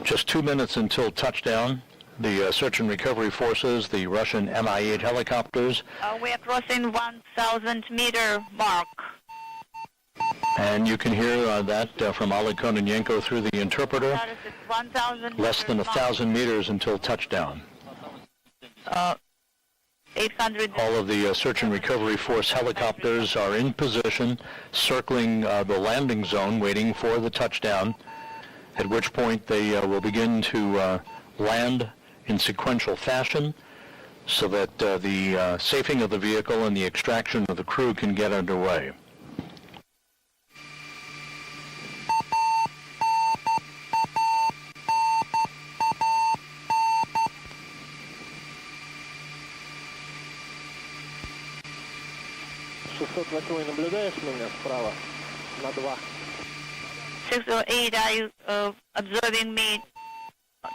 Just 2 minutes until touchdown. The search and recovery forces, the Russian Mi-8 helicopters. We are crossing 1,000-meter mark. And you can hear that from Oleg Kononenko through the interpreter. That is 1,000. Less than 1,000 meters until touchdown. 800. All of the search and recovery force helicopters are in position, circling the landing zone, waiting for the touchdown, at which point they will begin to land in sequential fashion so that the safing of the vehicle and the extraction of the crew can get underway. Наблюдаешь меня справа на 2? 608, are you observing me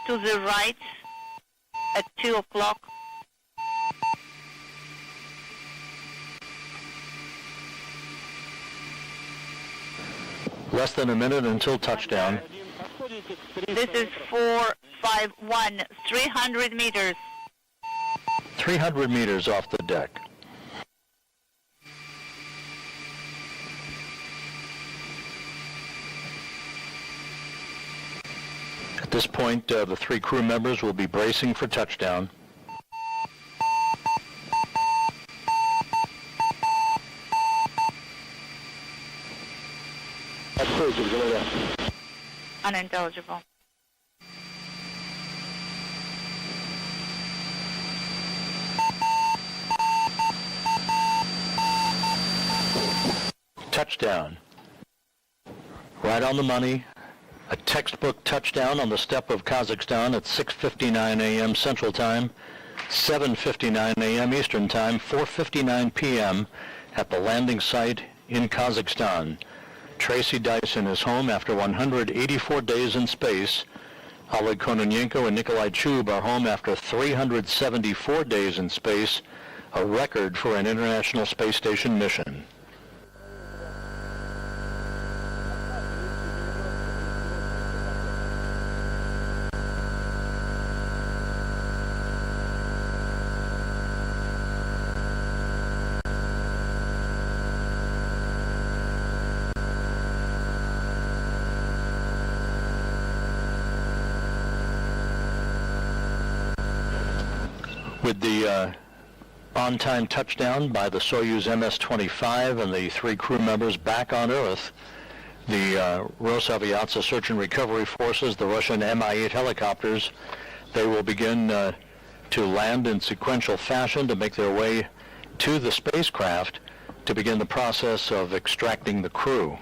to the right at 2 o'clock? Less than a minute until touchdown. This is 451, 300 meters. 300 meters off the deck. At this point, the 3 crew members will be bracing for touchdown. Unintelligible. Touchdown. Right on the money. A textbook touchdown on the steppe of Kazakhstan at 6:59 a.m. Central Time, 7:59 a.m. Eastern Time, 4:59 p.m. at the landing site in Kazakhstan. Tracy Dyson is home after 184 days in space. Oleg Kononenko and Nikolai Chub are home after 374 days in space, a record for an International Space Station mission. With the on-time touchdown by the Soyuz Ms-25 and the 3 crew members back on Earth, the Rosaviatsa search and recovery forces, the Russian Mi-8 helicopters, they will begin to land in sequential fashion to make their way to the spacecraft to begin the process of extracting the crew.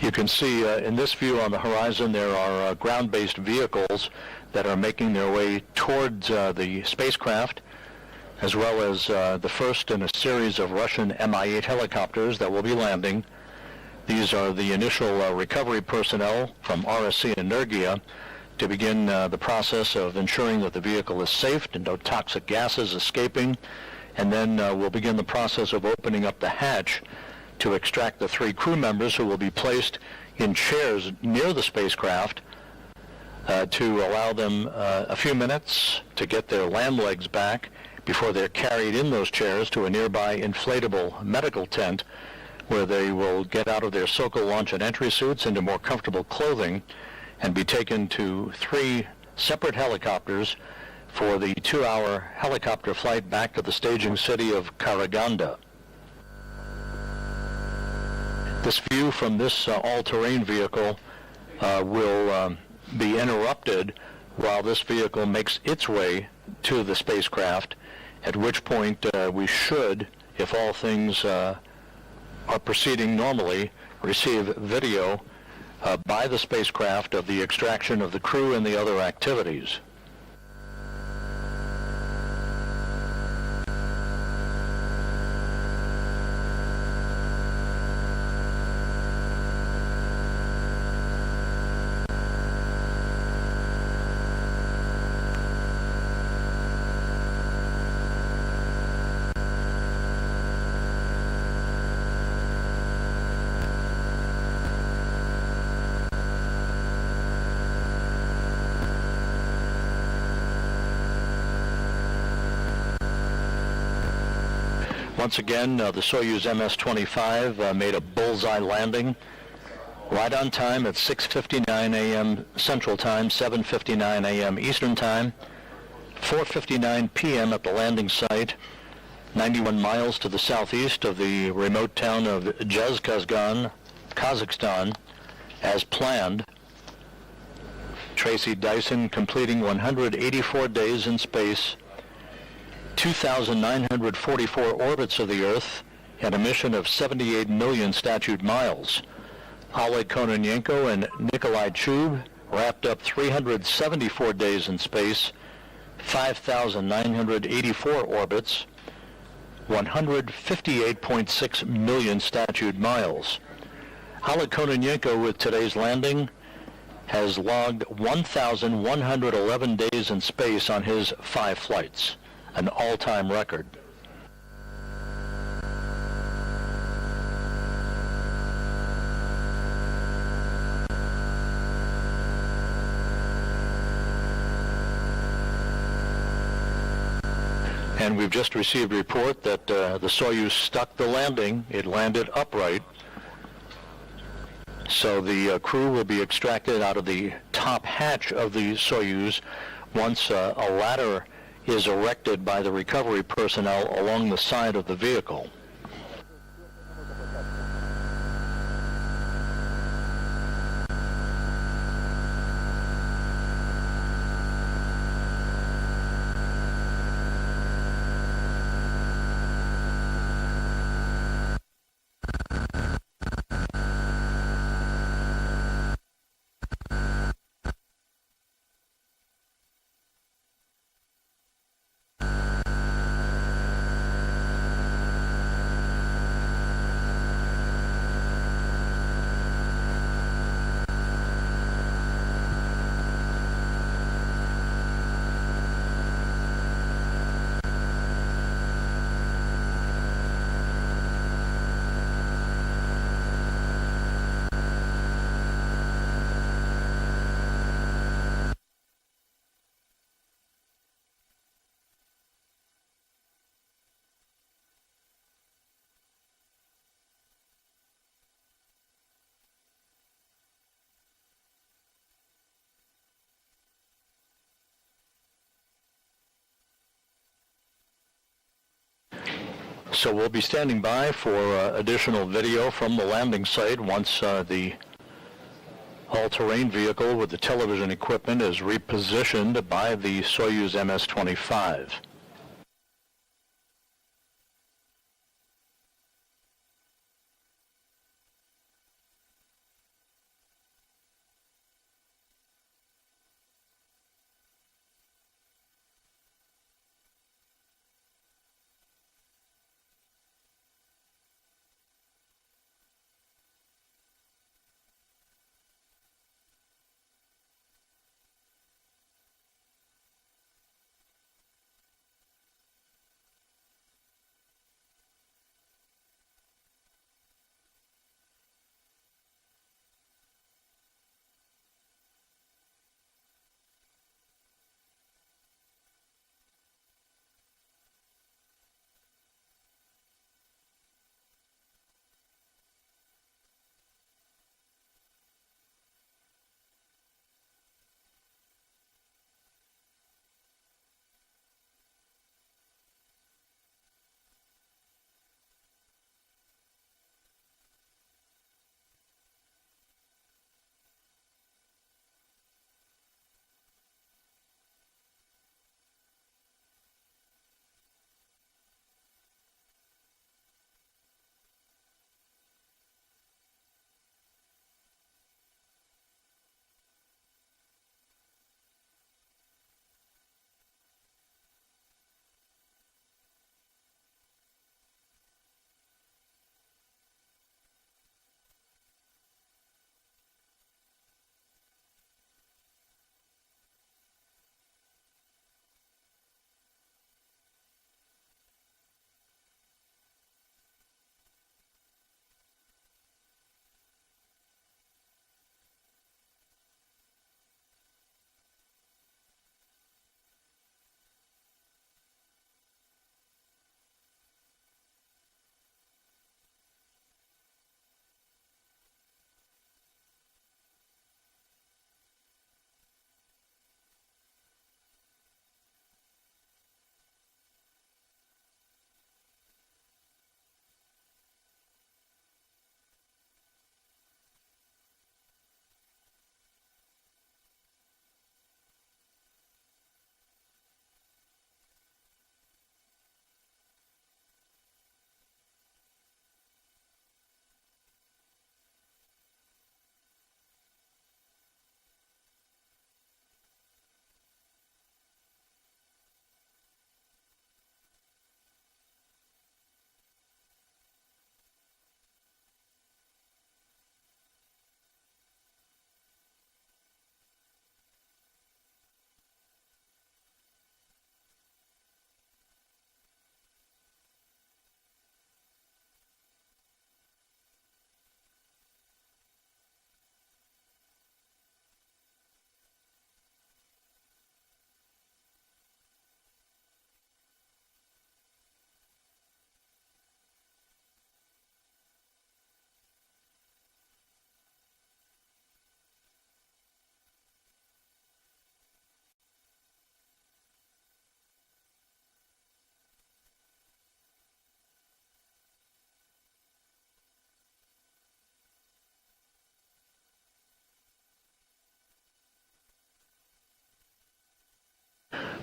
You can see in this view on the horizon there are ground-based vehicles that are making their way towards the spacecraft, as well as the first in a series of Russian Mi-8 helicopters that will be landing. These are the initial recovery personnel from RSC Energia to begin the process of ensuring that the vehicle is safe and no toxic gases escaping, and then we'll begin the process of opening up the hatch to extract the 3 crew members who will be placed in chairs near the spacecraft to allow them a few minutes to get their land legs back before they're carried in those chairs to a nearby inflatable medical tent where they will get out of their Sokol launch and entry suits into more comfortable clothing and be taken to 3 separate helicopters for the 2-hour helicopter flight back to the staging city of Karaganda. This view from this all-terrain vehicle will be interrupted while this vehicle makes its way to the spacecraft, at which point we should, if all things are proceeding normally, receive video by the spacecraft of the extraction of the crew and the other activities. Once again, the Soyuz Ms-25 made a bullseye landing right on time at 6:59 a.m. Central Time, 7:59 a.m. Eastern Time, 4:59 p.m. at the landing site, 91 miles to the southeast of the remote town of Jezkazgan, Kazakhstan, as planned. Tracy Dyson completing 184 days in space, 2,944 orbits of the Earth, and a mission of 78 million statute miles. Oleg Kononenko and Nikolai Chub wrapped up 374 days in space, 5,984 orbits, 158.6 million statute miles. Oleg Kononenko, with today's landing, has logged 1,111 days in space on his 5 flights. An all-time record. And we've just received a report that the Soyuz stuck the landing. It landed upright. So the crew will be extracted out of the top hatch of the Soyuz once a ladder is erected by the recovery personnel along the side of the vehicle. So we'll be standing by for additional video from the landing site once the all-terrain vehicle with the television equipment is repositioned by the Soyuz Ms-25.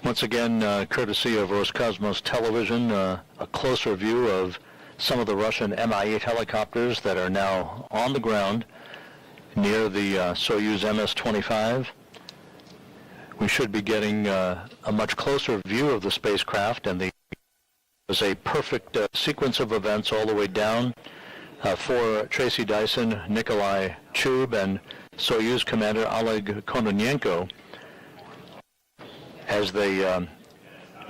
Once again, courtesy of Roscosmos Television, a closer view of some of the Russian Mi-8 helicopters that are now on the ground near the Soyuz Ms-25. We should be getting a much closer view of the spacecraft, and there's a perfect sequence of events all the way down for Tracy Dyson, Nikolai Chub, and Soyuz Commander Oleg Kononenko as they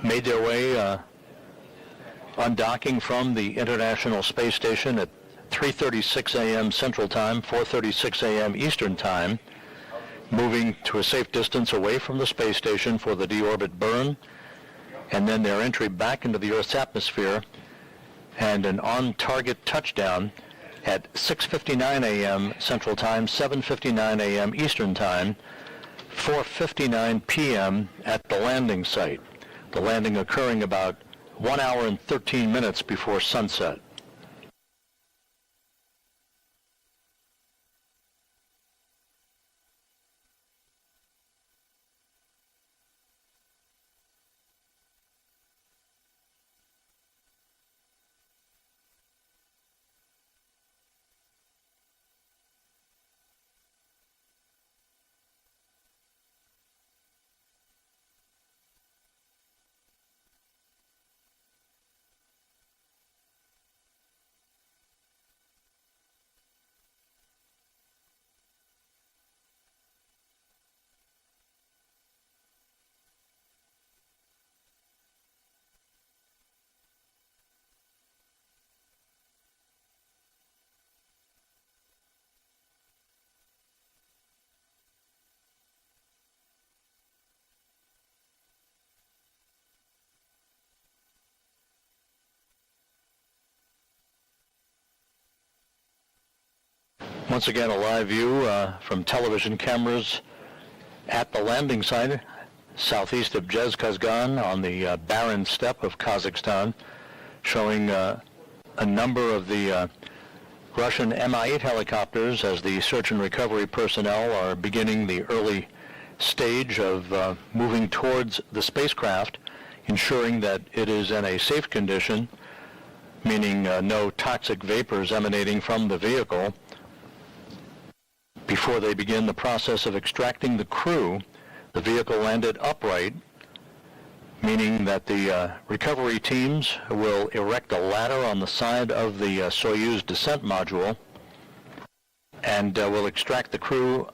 made their way undocking from the International Space Station at 3:36 a.m. Central Time, 4:36 a.m. Eastern Time, moving to a safe distance away from the space station for the deorbit burn, and then their entry back into the Earth's atmosphere, and an on-target touchdown at 6:59 a.m. Central Time, 7:59 a.m. Eastern Time, 4:59 p.m. at the landing site. The landing occurring about 1 hour and 13 minutes before sunset. Once again, a live view from television cameras at the landing site southeast of Zhezkazgan on the barren steppe of Kazakhstan, showing a number of the Russian Mi-8 helicopters as the search and recovery personnel are beginning the early stage of moving towards the spacecraft, ensuring that it is in a safe condition, meaning no toxic vapors emanating from the vehicle, before they begin the process of extracting the crew. The vehicle landed upright, meaning that the recovery teams will erect a ladder on the side of the Soyuz descent module and will extract the crew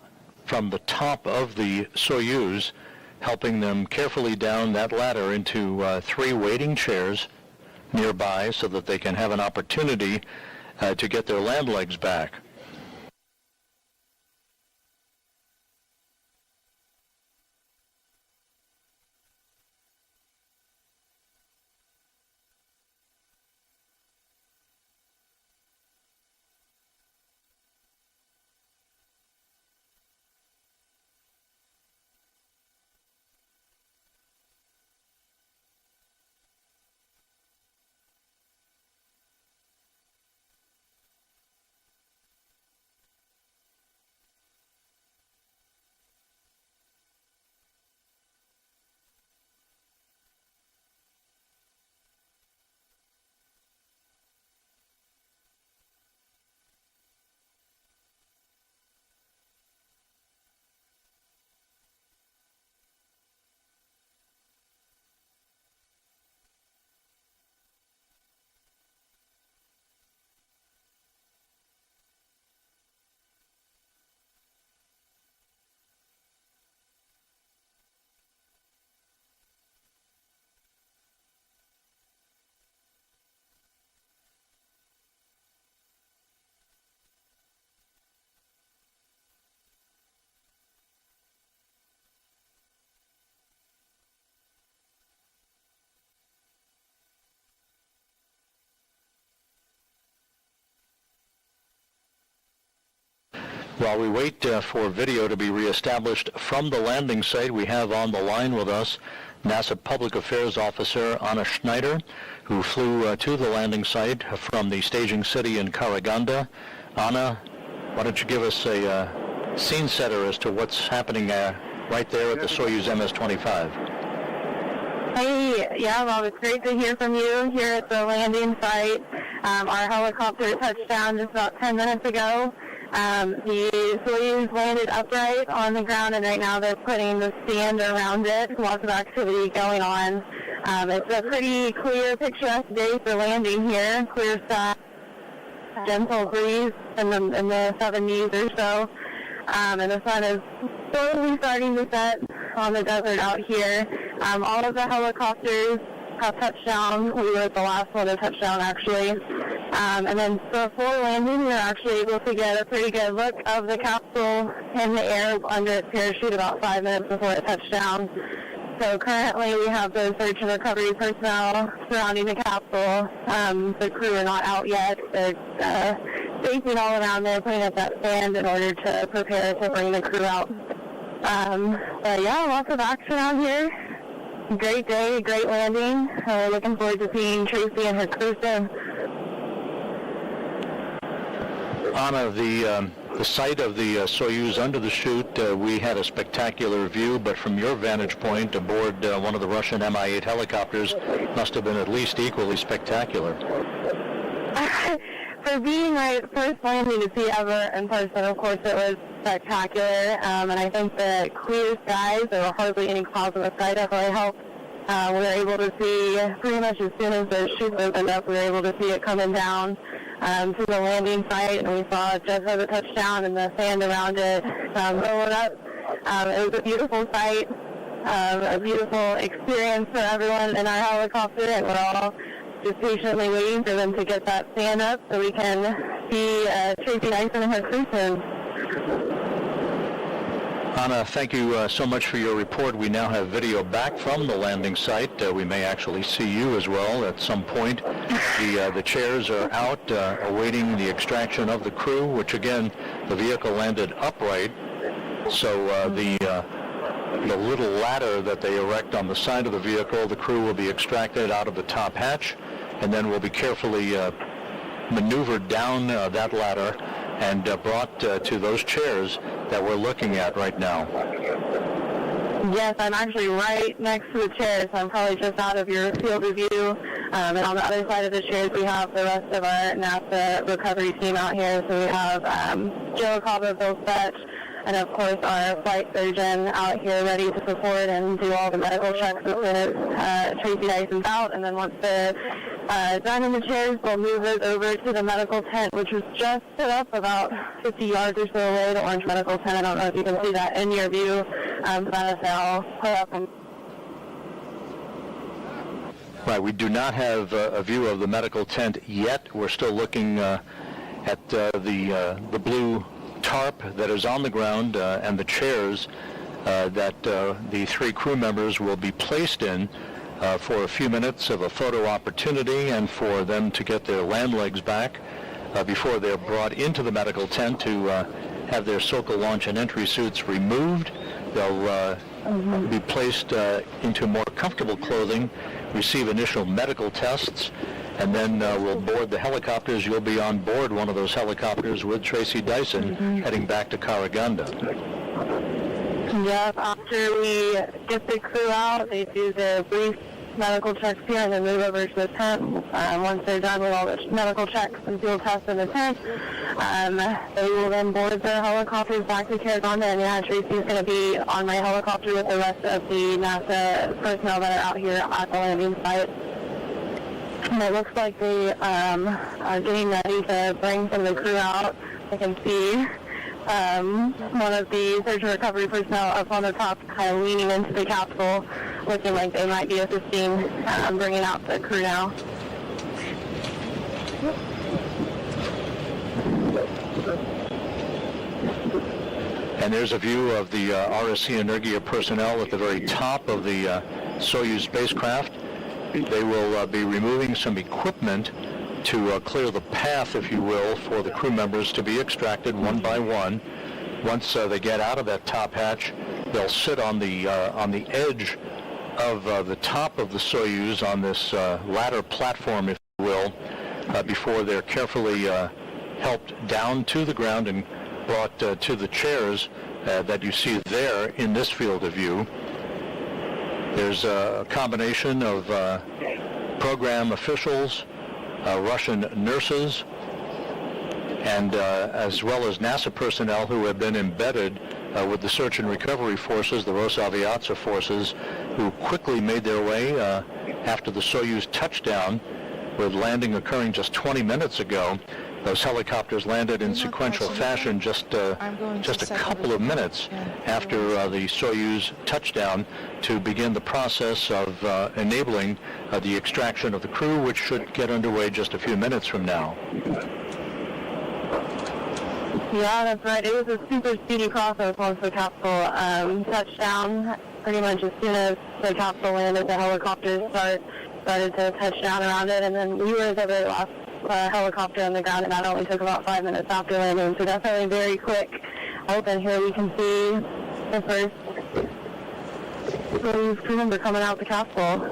from the top of the Soyuz, helping them carefully down that ladder into 3 waiting chairs nearby so that they can have an opportunity to get their land legs back. While we wait for video to be reestablished from the landing site, we have on the line with us NASA Public Affairs Officer Anna Schneider, who flew to the landing site from the staging city in Karaganda. Anna, why don't you give us a scene setter as to what's happening right there at the Soyuz Ms-25? Hey, yeah, well, it's great to hear from you here at the landing site. Our helicopter touched down just about 10 minutes ago. The Soyuz landed upright on the ground, and right now they're putting the stand around it. Lots of activity going on. It's a pretty clear, picturesque day for landing here. Clear sky, gentle breeze in the 70s or so. And the sun is slowly starting to set on the desert out here. All of the helicopters have touched down. We were the last one to touch down, actually. And then before landing, we were actually able to get a pretty good look of the capsule in the air under its parachute about 5 minutes before it touched down. So currently we have the search and recovery personnel surrounding the capsule. The crew are not out yet. They're spacing all around there, putting up that stand in order to prepare to bring the crew out. But yeah, lots of action out here. Great day, great landing. Looking forward to seeing Tracy and her crew soon. Anna, the site of the Soyuz under the chute, we had a spectacular view, but from your vantage point aboard one of the Russian Mi-8 helicopters, must have been at least equally spectacular. For being my first landing to see ever in person, of course, it was spectacular. And I think the clear skies, there were hardly any clouds in the sky, definitely helped. We were able to see pretty much as soon as the chute opened up, we were able to see it coming down to the landing site, and we saw it just as it touched down and the sand around it rolling up. It was a beautiful sight, a beautiful experience for everyone in our helicopter, and we're all just patiently waiting for them to get that stand up so we can see Tracy Dyson and her crew soon. Anna, thank you so much for your report. We now have video back from the landing site. We may actually see you as well at some point. The chairs are out awaiting the extraction of the crew, which again, the vehicle landed upright. So the little ladder that they erect on the side of the vehicle, the crew will be extracted out of the top hatch, and then will be carefully maneuvered down that ladder and brought to those chairs that we're looking at right now. Yes, I'm actually right next to the chairs, so I'm probably just out of your field of view. And on the other side of the chairs, we have the rest of our NASA recovery team out here. So we have Joe Cabo, Bill Fetch, and of course our flight surgeon out here ready to support and do all the medical checks as soon as Tracy Dyson's out. And then once they're done in the chairs, we'll move it over to the medical tent, which was just set up about 50 yards or so away, the orange medical tent. I don't know if you can see that in your view. But I'll put up and Right, we do not have a view of the medical tent yet. We're still looking at the blue tarp that is on the ground and the chairs that the three crew members will be placed in for a few minutes of a photo opportunity and for them to get their land legs back before they're brought into the medical tent to have their SOCA launch and entry suits removed. They'll be placed into more comfortable clothing, receive initial medical tests, and then we'll board the helicopters. You'll be on board one of those helicopters with Tracy Dyson heading back to Karaganda. Yes, after we get the crew out, they do their brief medical checks here and then move over to the tent. Once they're done with all the medical checks and field tests in the tent, they will then board their helicopters back to Karaganda. And yeah, Tracy's going to be on my helicopter with the rest of the NASA personnel that are out here at the landing site. And it looks like they are getting ready to bring some of the crew out. I can see one of the search and recovery personnel up on the top kind of leaning into the capsule, looking like they might be assisting bringing out the crew now. And there's a view of the RSC Energia personnel at the very top of the Soyuz spacecraft. They will be removing some equipment to clear the path, if you will, for the crew members to be extracted one by one. Once they get out of that top hatch, they'll sit on the edge of the top of the Soyuz on this ladder platform, if you will, before they're carefully helped down to the ground and brought to the chairs that you see there in this field of view. There's a combination of program officials, Russian nurses, and as well as NASA personnel who have been embedded with the search and recovery forces, the Rosaviatsia forces, who quickly made their way after the Soyuz touchdown, with landing occurring just 20 minutes ago. Those helicopters landed in sequential fashion just a couple of minutes after the Soyuz touchdown to begin the process of enabling the extraction of the crew, which should get underway just a few minutes from now. Yeah, that's right. It was a super speedy process once the capsule touched down. Pretty much as soon as the capsule landed, the helicopters started to touch down around it, and then we were the very last helicopter on the ground, and that only took about 5 minutes after landing, so definitely very quick. And here we can see the first Soyuz crew member coming out the capsule.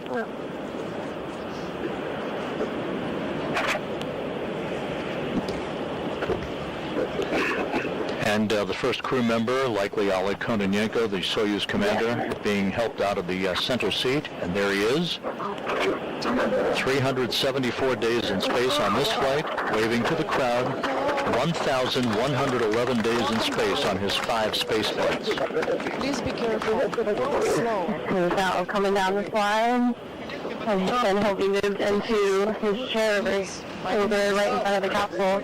And the first crew member, likely Oleg Kononenko, the Soyuz commander, being helped out of the center seat. And there he is. 374 days in space on this flight, waving to the crowd. 1,111 days in space on his 5 space flights. Please be careful. Slow. He's now coming down the slide. And he'll be moved into his chair over right in front of the capsule.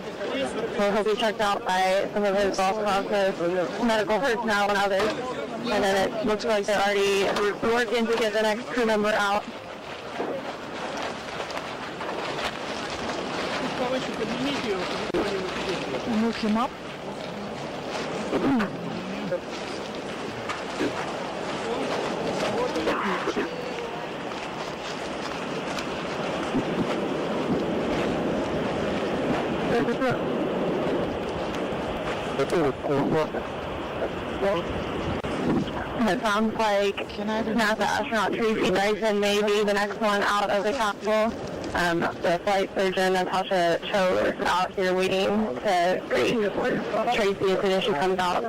So he'll be checked out by some of his boss process, medical personnel and others. And then it looks like they're already working to get the next crew member out. Move him up. It sounds like NASA astronaut Tracy Dyson may be the next one out of the capsule. The flight surgeon, Natasha Cho, is out here waiting to greet Tracy as soon as she comes out.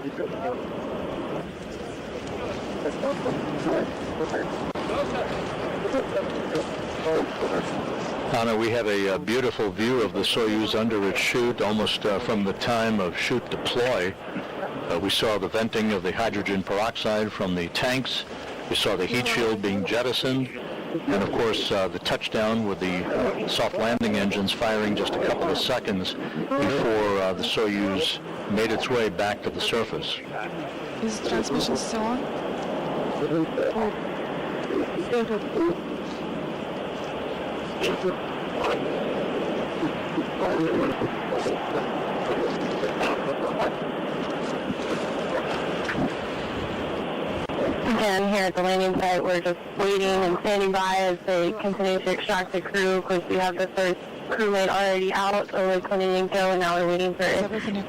Anna, we have a beautiful view of the Soyuz under its chute, almost from the time of chute deploy. We saw the venting of the hydrogen peroxide from the tanks. We saw the heat shield being jettisoned. And of course, the touchdown with the soft landing engines firing just a couple of seconds before the Soyuz made its way back to the surface. Is the transmission still on? Again, here at the landing site, we're just waiting and standing by as they continue to extract the crew. Of course, we have the first crewmate already out, Oleg Kononenko, and now we're waiting for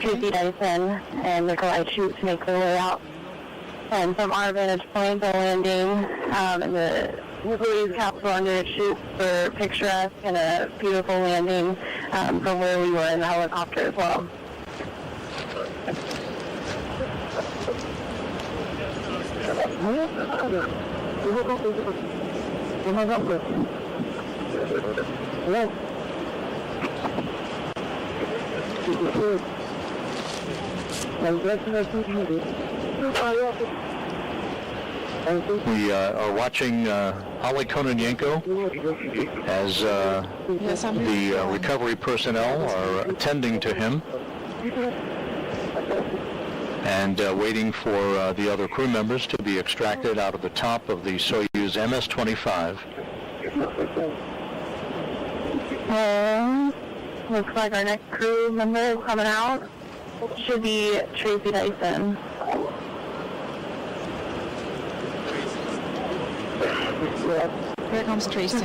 Tracy Dyson and Nikolai Chute to make their way out. And from our vantage point, the landing and the Soyuz capsule under its chute were picturesque and a beautiful landing from where we were in the helicopter as well. We are watching Oleg Kononenko as the recovery personnel are attending to him and waiting for the other crew members to be extracted out of the top of the Soyuz Ms-25. Looks like our next crew member is coming out. Should be Tracy Dyson. Here comes Tracy.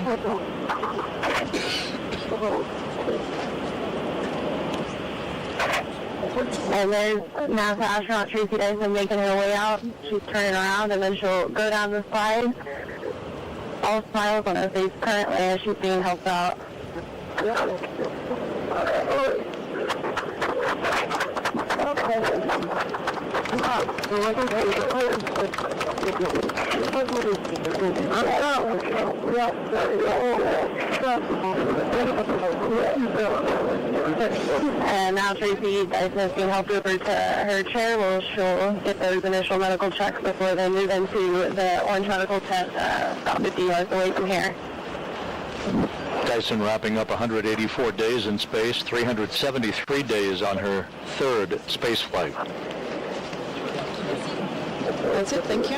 And there's NASA astronaut Tracy Dyson making her way out. She's turning around and then she'll go down the slide. All smiles on her face currently as she's being helped out. And now Tracy Dyson is being helped over to her chair where she'll get those initial medical checks before they move into the orange medical tent about 50 yards away from here. Dyson wrapping up 184 days in space, 373 days on her third space flight. That's it, thank you.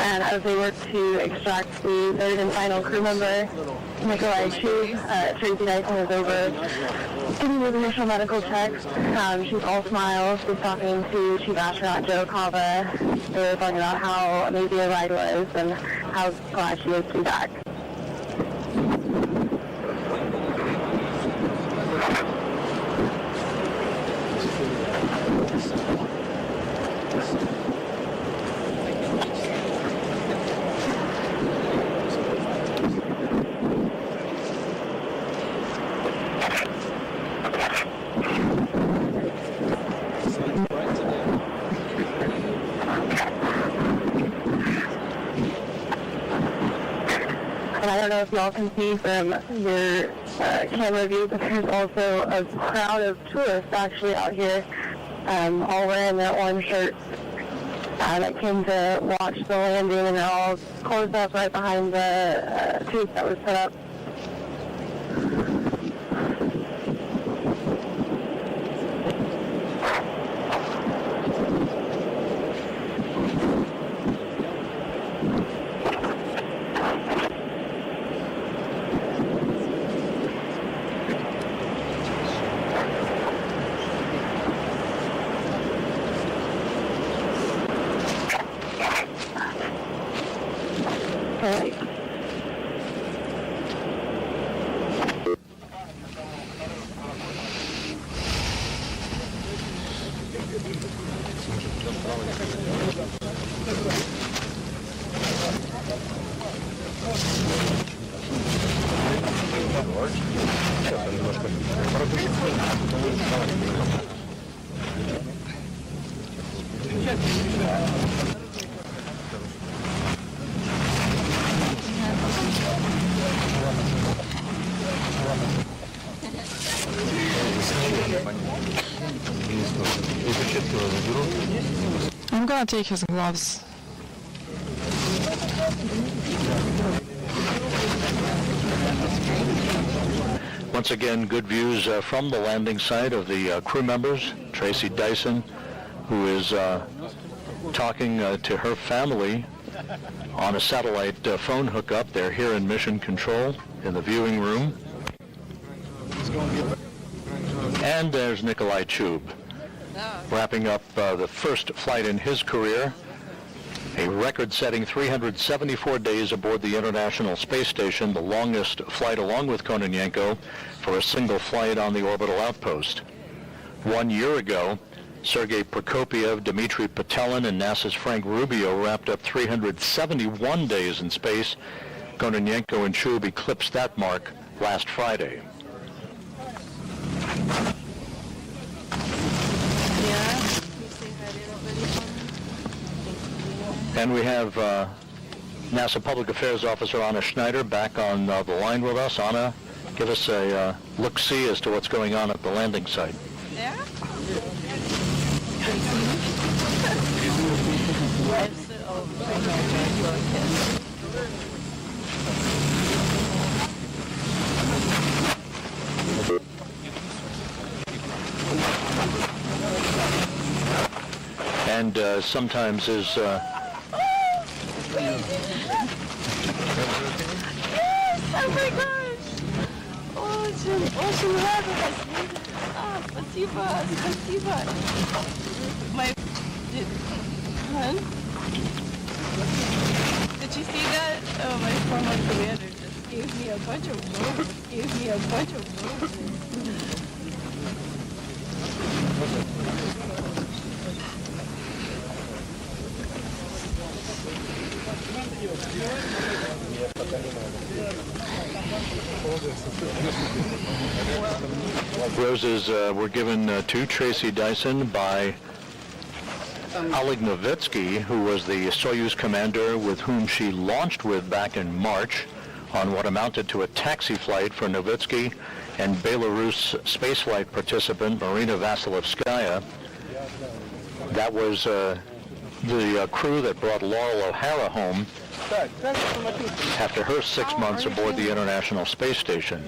And as they work to extract the third and final crew member, Nikolai Chu, Tracy Dyson is over getting those initial medical checks. She's all smiles. She's talking to Chief Astronaut Joe Kava. They were talking about how amazing the ride was and how glad she is to be back. And I don't know if y'all can see from your camera view, but there's also a crowd of tourists actually out here, all wearing their orange shirts that came to watch the landing, and they're all closed up right behind the tube that was set up. I'm gonna take his gloves. Once again, good views from the landing site of the crew members. Tracy Dyson, who is talking to her family on a satellite phone hookup. They're here in Mission Control in the viewing room. And there's Nikolai Chub, wrapping up the first flight in his career, a record-setting 374 days aboard the International Space Station, the longest flight along with Kononenko for a single flight on the orbital outpost. 1 year ago, Sergei Prokopyev, Dmitry Petelin, and NASA's Frank Rubio wrapped up 371 days in space. Kononenko and Chub eclipsed that mark last Friday. And we have NASA Public Affairs Officer Anna Schneider back on the line with us. Anna, give us a look-see as to what's going on at the landing site. Yeah? and sometimes is... Oh my gosh! Очень рада вас видеть. Спасибо. My hun? Did you see that? Oh, my former commander just gave me a bunch of roses. Roses were given to Tracy Dyson by Oleg Kononenko, who was the Soyuz commander with whom she launched with back in March on what amounted to a taxi flight for Novitsky and Belarus spaceflight participant Marina Vasilevskaya. That was the crew that brought Laurel O'Hara home after her 6 months aboard the International Space Station.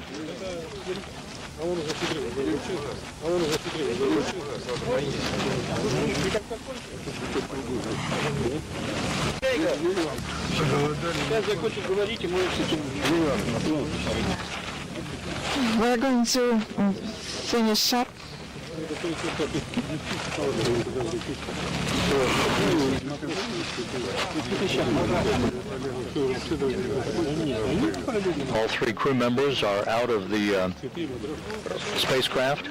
We're going to finish up. All three crew members are out of the spacecraft.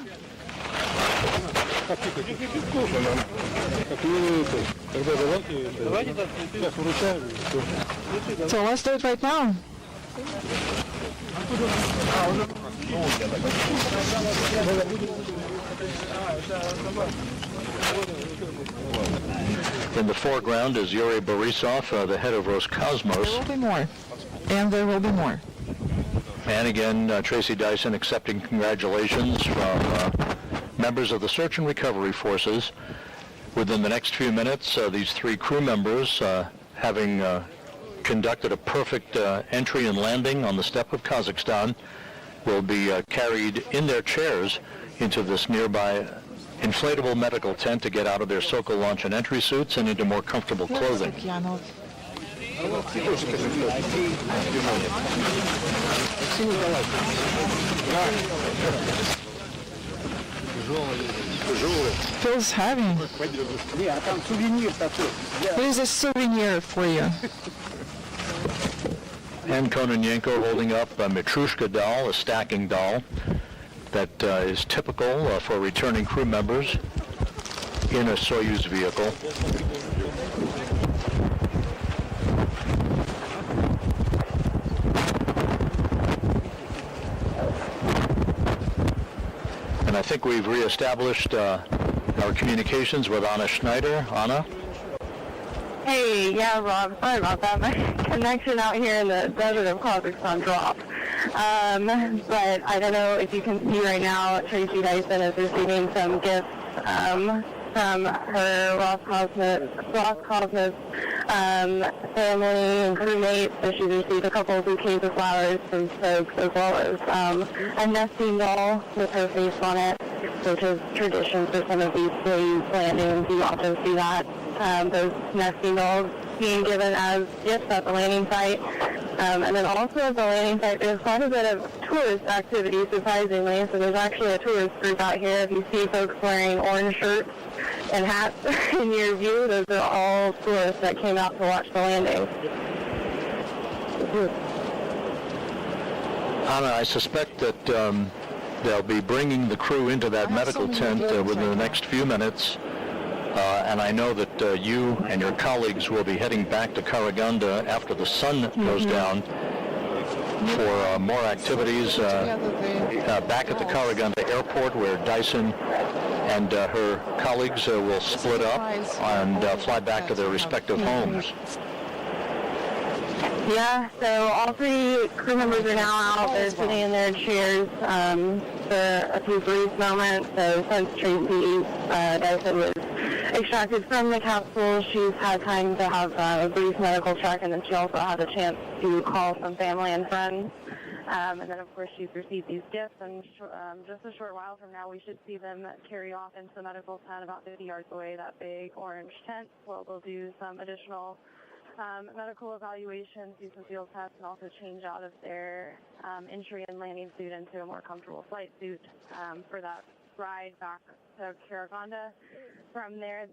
So let's do it right now. In the foreground is Yuri Borisov, the head of Roscosmos. There will be more. And there will be more. And again, Tracy Dyson accepting congratulations from members of the search and recovery forces. Within the next few minutes, these three crew members, having conducted a perfect entry and landing on the steppe of Kazakhstan, will be carried in their chairs into this nearby inflatable medical tent to get out of their Sokol launch and entry suits and into more comfortable clothing. Feels heavy. Here's a souvenir for you. And Kononenko holding up a Matrushka doll, a stacking doll, that is typical for returning crew members in a Soyuz vehicle. And I think we've reestablished our communications with Anna Schneider. Anna? Hey, yeah, Rob, sorry about that. My connection out here in the desert of Kazakhstan dropped. But I don't know if you can see right now, Tracy Dyson is receiving some gifts from her Roscosmos family and crewmates. So she's received a couple of bouquets of flowers from folks, as well as a nesting doll with her face on it, which is tradition for some of these Soyuz landings. You often see that, those nesting dolls being given as gifts at the landing site. And then also at the landing site, there's quite a bit of tourist activity, surprisingly. So there's actually a tourist group out here. If you see folks wearing orange shirts and hats in your view, those are all tourists that came out to watch the landing. Anna, I suspect that they'll be bringing the crew into that medical tent within the next few minutes. And I know that you and your colleagues will be heading back to Karaganda after the sun goes down for more activities back at the Karaganda airport, where Dyson and her colleagues will split up and fly back to their respective homes. Yeah, so all three crew members are now out. They're sitting in their chairs for a few brief moments. So since Tracy Dyson was extracted from the capsule, she's had time to have a brief medical check, and then she also had a chance to call some family and friends. And then, of course, she's received these gifts, and just a short while from now, we should see them carry off into the medical tent about 50 yards away, that big orange tent. Well, they'll do some additional medical evaluations, do some field tests, and also change out of their entry and landing suit into a more comfortable flight suit for that ride back to Kazakhstan. From there,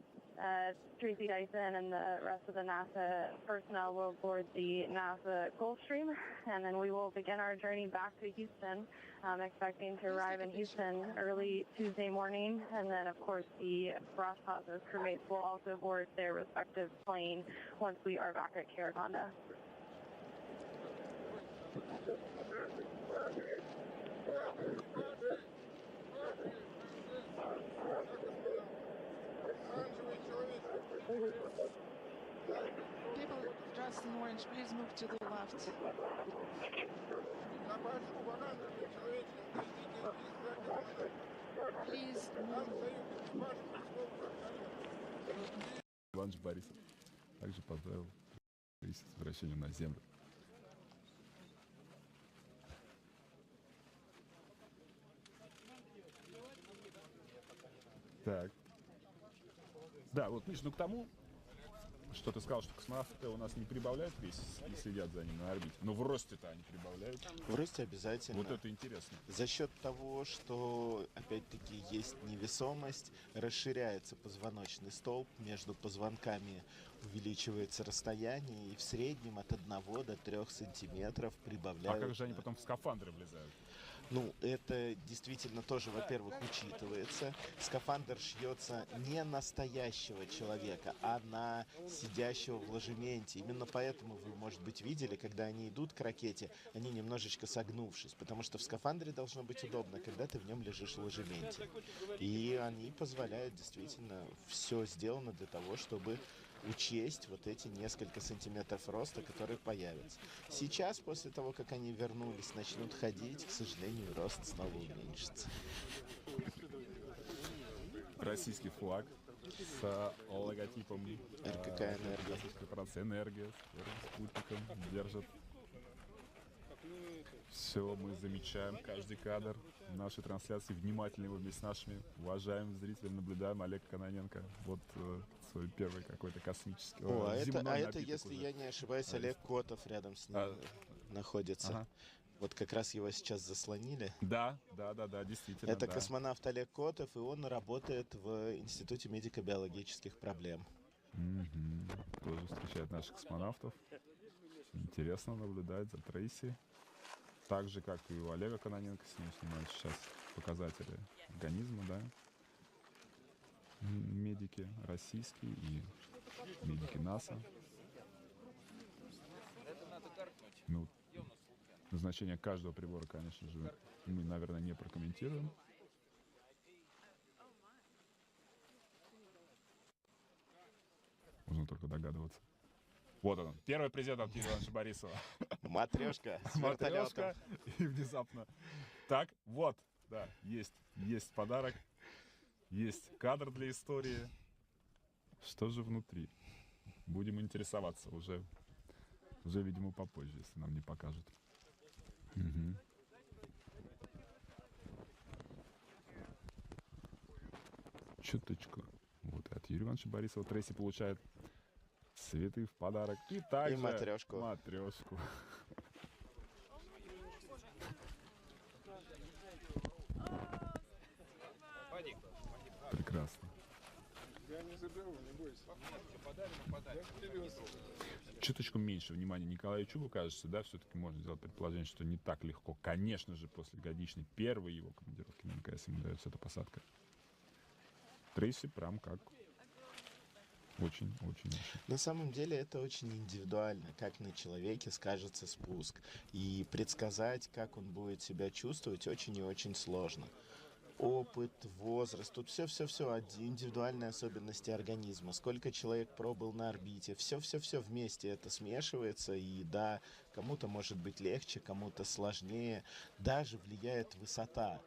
Tracy Dyson and the rest of the NASA personnel will board the NASA Gulfstream, and then we will begin our journey back to Houston, expecting to arrive in Houston early Tuesday morning. And then, of course, the Roscosmos crewmates will also board their respective plane once we are back at Kazakhstan. People dressed in orange, please move to the left. Please move. Иван Борисов также поздравил Трейси с возвращением на Землю. Так. Да, вот, Миш, ну к тому, что ты сказал, что космонавты у нас не прибавляют вес и следят за ним на орбите. Но в росте-то они прибавляют. В росте обязательно. Вот это интересно. За счет того, что, опять-таки, есть невесомость, расширяется позвоночный столб, между позвонками увеличивается расстояние, и в среднем от 1 до 3 сантиметров прибавляют. А как же они потом в скафандры влезают? Ну, это действительно тоже, во-первых, учитывается. Скафандр шьется не настоящего человека, а на сидящего в ложементе. Именно поэтому вы, может быть, видели, когда они идут к ракете, они немножечко согнувшись, потому что в скафандре должно быть удобно, когда ты в нем лежишь в ложементе. И они позволяют, действительно, все сделано для того, чтобы учесть вот эти несколько сантиметров роста, которые появятся. Сейчас, после того, как они вернулись, начнут ходить, к сожалению, рост снова уменьшится. Российский флаг с логотипом РКК «Энергия». Корпорация «Энергия» с первым спутником держат. Все, мы замечаем каждый кадр нашей трансляции, внимательно его вместе с нашими уважаемыми зрителями наблюдаем. Олег Кононенко, вот свой первый какой-то космический... это, если я не ошибаюсь, Олег Котов рядом с ним находится. Ага. Вот как раз его сейчас заслонили. Да, действительно. Это космонавт Олег Котов, и он работает в Институте медико-биологических проблем. Тоже встречает наших космонавтов. Интересно наблюдать за Трейси. Так же, как и у Олега Кононенко, с ним снимают сейчас показатели организма, да. Медики российские и медики НАСА. Ну, назначение каждого прибора, конечно же, мы, наверное, не прокомментируем. Можно только догадываться. Вот он, первый президент Юрия Ивановича Борисова. Матрешка с Матрешка. И внезапно. Так, вот, да, есть подарок. Есть кадр для истории. Что же внутри? Будем интересоваться уже, видимо, попозже, если нам не покажут. Угу. Чуточку. Вот от Юрия Ивановича Борисова Трейси получает цветы в подарок. И также матрешку. Прекрасно. Я не заберу, не бойся. Чуточку меньше внимания Николаю Чубу, кажется, да, все-таки можно сделать предположение, что не так легко. Конечно же, после годичной первой его командировки на МКС ему дается эта посадка. Трейси прям как очень. На самом деле это очень индивидуально, как на человеке скажется спуск. И предсказать, как он будет себя чувствовать, очень и очень сложно. Опыт, возраст, тут все индивидуальные особенности организма. Сколько человек пробыл на орбите, все вместе это смешивается. И да, кому-то может быть легче, кому-то сложнее. Даже влияет высота.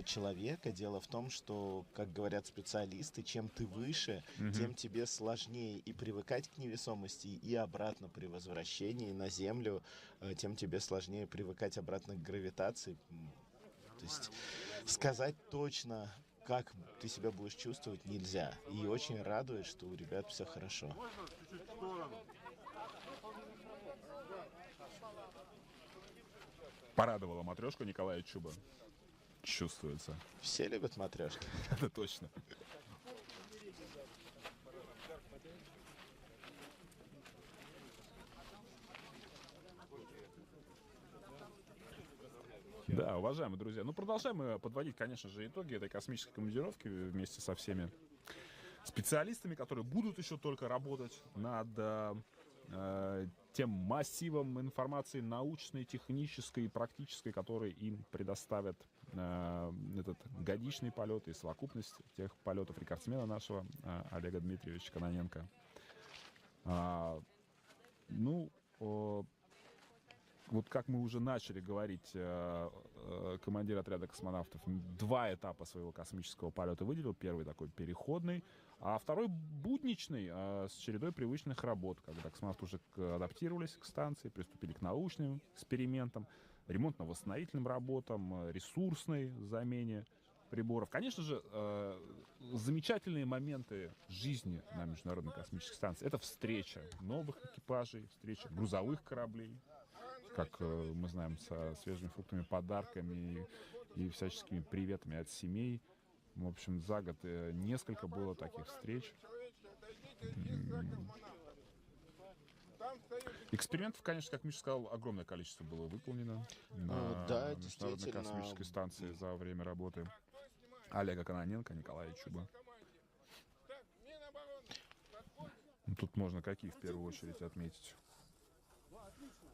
человека. Дело в том, что, как говорят специалисты, чем ты выше, тем тебе сложнее и привыкать к невесомости, и обратно при возвращении на Землю, тем тебе сложнее привыкать обратно к гравитации. То есть сказать точно, как ты себя будешь чувствовать, нельзя. И очень радует, что у ребят все хорошо. Порадовала матрешка Николая Чуба. Чувствуется. Все любят матрешки. Это точно. Да, уважаемые друзья, ну продолжаем мы подводить, конечно же, итоги этой космической командировки вместе со всеми специалистами, которые будут еще только работать над тем массивом информации научной, технической и практической, который им предоставят этот годичный полет и совокупность тех полетов рекордсмена нашего Олега Дмитриевича Кононенко. Вот как мы уже начали говорить, командир отряда космонавтов 2 этапа своего космического полета выделил. Первый такой переходный, а второй будничный, с чередой привычных работ, когда космонавты уже адаптировались к станции, приступили к научным экспериментам, ремонтно-восстановительным работам, ресурсной замене приборов. Конечно же, замечательные моменты жизни на Международной космической станции — это встреча новых экипажей, встреча грузовых кораблей, как мы знаем, со свежими фруктами, подарками и всяческими приветами от семей. В общем, за год несколько было таких встреч. Экспериментов, конечно, как Миша сказал, огромное количество было выполнено на Международной космической станции за время работы Олега Кононенко, Николая Чуба. Тут можно какие в первую очередь отметить?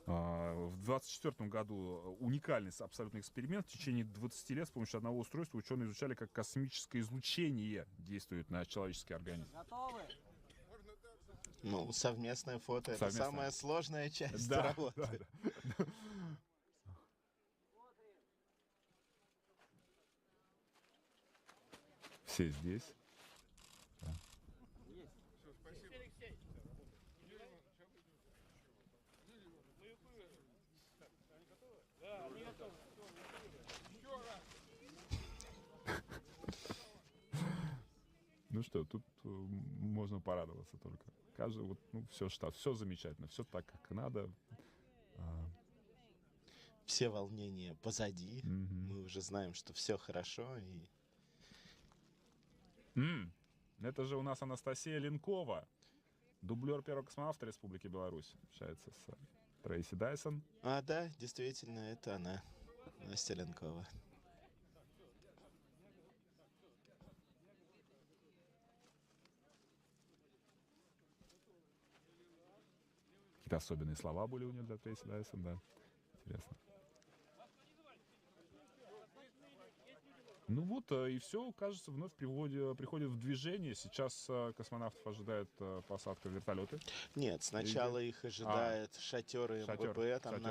В 2024 году уникальный абсолютный эксперимент. В течение 20 лет с помощью одного устройства ученые изучали, как космическое излучение действует на человеческий организм. Ну, совместное фото — это самая сложная часть работы. Да. Все здесь. Да. Ну что, тут можно порадоваться только. Каждый, вот, ну, все замечательно, все так, как надо. Все волнения позади. Мы уже знаем, что все хорошо. Это же у нас Анастасия Ленкова, дублер первого космонавта Республики Беларусь, общается с Tracy Dyson. Да, действительно, это она, Настя Ленкова. Какие-то особенные слова были у нее для Tracy Dyson, да. Интересно. Ну вот, и все, кажется, вновь приходит в движение. Сейчас космонавтов ожидает посадка в вертолеты. Нет, сначала их ожидает шатеры МВП. Там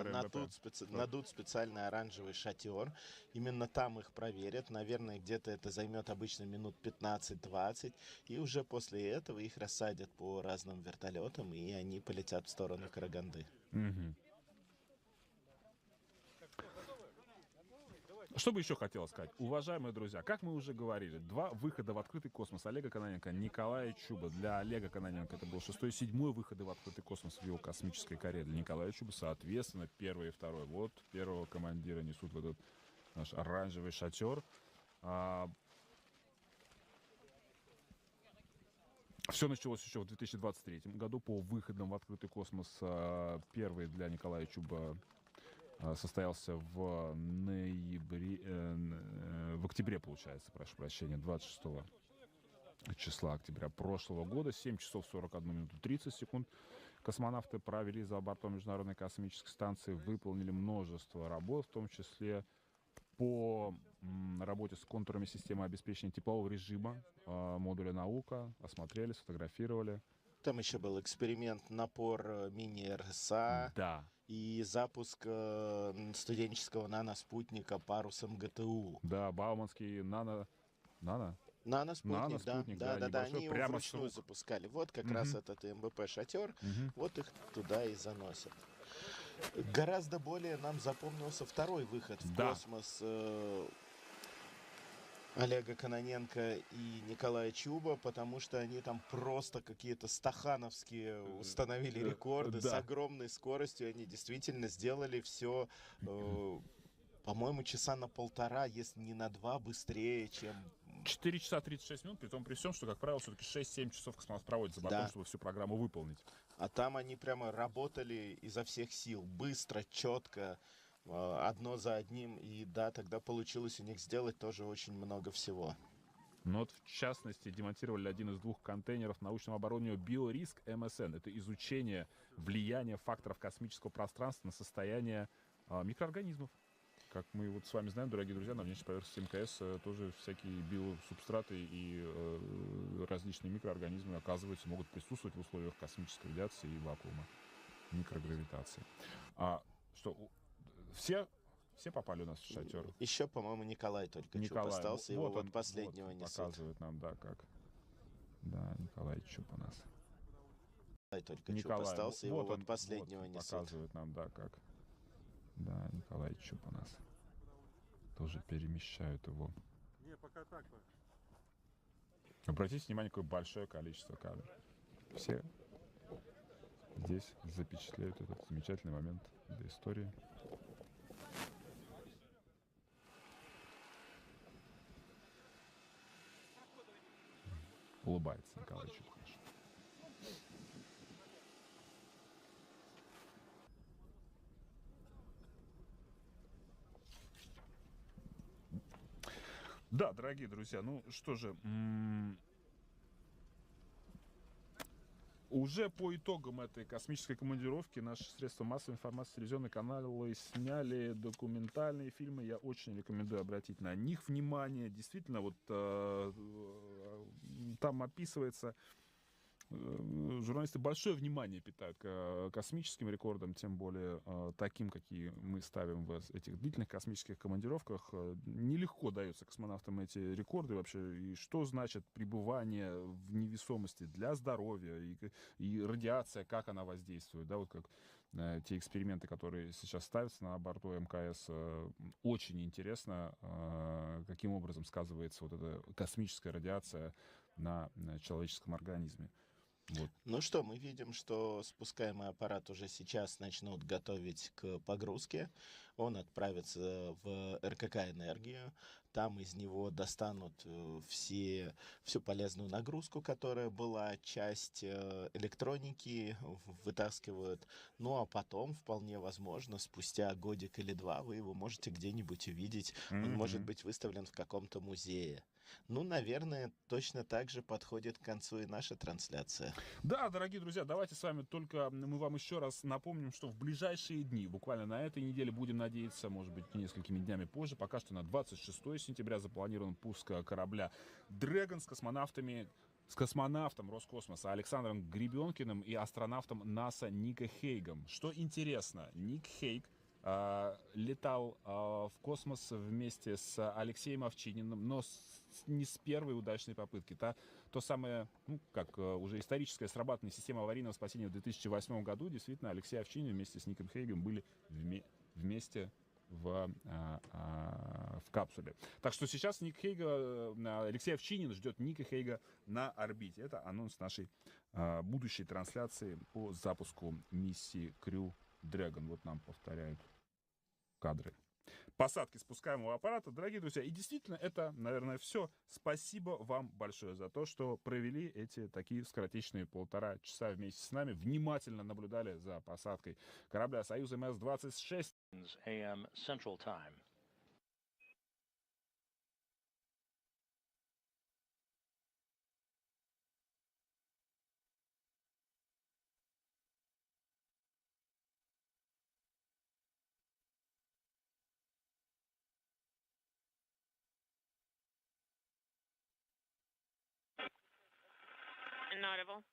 надут специальный оранжевый шатер. Именно там их проверят. Наверное, где-то это займет обычно минут 15-20. И уже после этого их рассадят по разным вертолетам, и они полетят в сторону Караганды. Что бы еще хотелось сказать? Уважаемые друзья, как мы уже говорили, 2 выхода в открытый космос Олега Кононенко, Николая Чуба. Для Олега Кононенко это был 6-й и 7-й выходы в открытый космос в его космической карьере. Для Николая Чуба, соответственно, 1-й и 2-й. Вот первого командира несут в этот наш оранжевый шатер. Все началось еще в 2023 году по выходам в открытый космос. Первый для Николая Чуба состоялся в октябре, получается, прошу прощения, 26 числа октября прошлого года. 7 часов 41 минуту 30 секунд космонавты провели за бортом Международной космической станции, выполнили множество работ, в том числе по работе с контурами системы обеспечения теплового режима модуля «Наука», осмотрели, сфотографировали. Там еще был эксперимент напор мини-РСА. Да. и запуск студенческого наноспутника парусом ГТУ. Да, Бауманский Наноспутник, да, Наноспутник, да, да, небольшой, они его прямо с вручную рук. запускали. Вот как раз этот МБП-шатер, вот их туда и заносят. Гораздо более нам запомнился второй выход в Да. космос Олега Кононенко и Николая Чуба, потому что они там просто какие-то стахановские установили рекорды с да. огромной скоростью. Они действительно сделали все, по-моему, часа на полтора, если не на 2, быстрее, чем... 4 часа 36 минут, при всем, что, как правило, все-таки 6-7 часов космонавт проводит за бортом, Да. чтобы всю программу выполнить. А там они прямо работали изо всех сил, быстро, четко, одно за одним. И да, тогда получилось у них сделать тоже очень много всего. Но вот, в частности, демонтировали один из 2 контейнеров научного оборудования «Биориск МСН». Это изучение влияния факторов космического пространства на состояние микроорганизмов. Как мы вот с вами знаем, дорогие друзья, на внешней поверхности МКС тоже всякие биосубстраты и различные микроорганизмы, оказывается, могут присутствовать в условиях космической радиации и вакуума, микрогравитации. Все попали у нас в шатер? Еще, по-моему, Николай только Чуб остался, его вот последнего несут. Показывает нам, да, как. Да, Николай Чуб у нас. Только Чуб остался, его вот последнего несут. Показывает нам, да, как. Да, Николай Чуб у нас. Тоже перемещают его. Не, пока так. Обратите внимание, какое большое количество кадров. Все здесь запечатляют этот замечательный момент для истории. Улыбается Николай Чуб. Да, дорогие друзья, ну что же, уже по итогам этой космической командировки наши средства массовой информации, телевизионные каналы сняли документальные фильмы. Я очень рекомендую обратить на них внимание. Действительно, вот там описывается... Журналисты большое внимание питают к космическим рекордам, тем более таким, какие мы ставим в этих длительных космических командировках. Нелегко даются космонавтам эти рекорды вообще. И что значит пребывание в невесомости для здоровья и радиация, как она воздействует. Да, вот как те эксперименты, которые сейчас ставятся на борту МКС. Очень интересно, каким образом сказывается вот эта космическая радиация на человеческом организме. Вот. Ну что, мы видим, что спускаемый аппарат уже сейчас начнут готовить к погрузке. Он отправится в РКК «Энергию». Там из него достанут всю полезную нагрузку, которая была, часть электроники вытаскивают. Ну а потом, вполне возможно, спустя годик или 2 вы его можете где-нибудь увидеть. Он может быть выставлен в каком-то музее. Ну, наверное, точно так же подходит к концу и наша трансляция. Да, дорогие друзья, давайте с вами только мы вам еще раз напомним, что в ближайшие дни, буквально на этой неделе, будем надеяться, может быть, несколькими днями позже, пока что на 26 сентября запланирован пуск корабля Dragon с космонавтом Роскосмоса Александром Гребенкиным и астронавтом НАСА Ником Хейгом. Что интересно, Ник Хейг летал в космос вместе с Алексеем Овчинниным, но не с первой удачной попытки. То самое, уже историческое срабатывание системы аварийного спасения в 2008 году, действительно, Алексей Овчинин вместе с Ником Хейгом были вместе в капсуле. Так что сейчас Алексей Овчинин ждет Ника Хейга на орбите. Это анонс нашей будущей трансляции по запуску миссии Crew Dragon. Вот нам повторяют кадры посадки спускаемого аппарата. Дорогие друзья, и действительно это, наверное, все. Спасибо вам большое за то, что провели эти такие скоротечные 1,5 часа вместе с нами, внимательно наблюдали за посадкой корабля Союз МС-26. AM Central Time. Inaudible.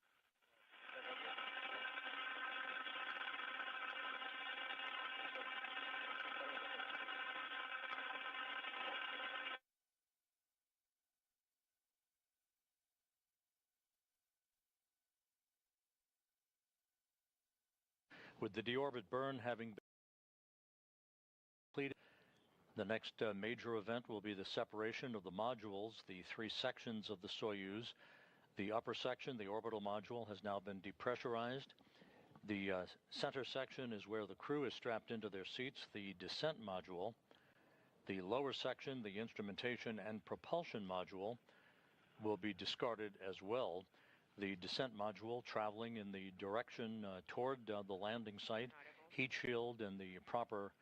With the deorbit burn having been completed, the next major event will be the separation of the modules, the three sections of the Soyuz. The upper section, the orbital module, has now been depressurized. The center section is where the crew is strapped into their seats, the descent module. The lower section, the instrumentation and propulsion module, will be discarded as well. The descent module traveling in the direction toward the landing site, heat shield in the proper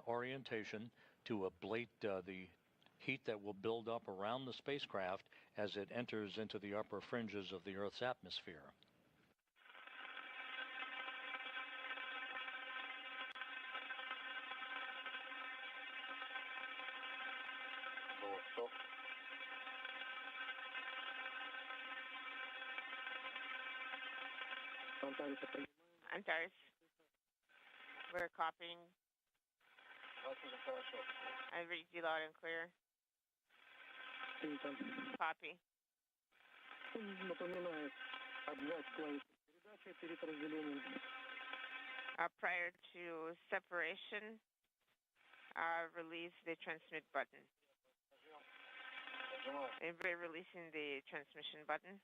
orientation to ablate the heat that will build up around the spacecraft as it enters into the upper fringes of the Earth's atmosphere. Antares, we're copying. I read you loud and clear. Copy. Prior to separation, release the transmit button. Everybody releasing the transmission button.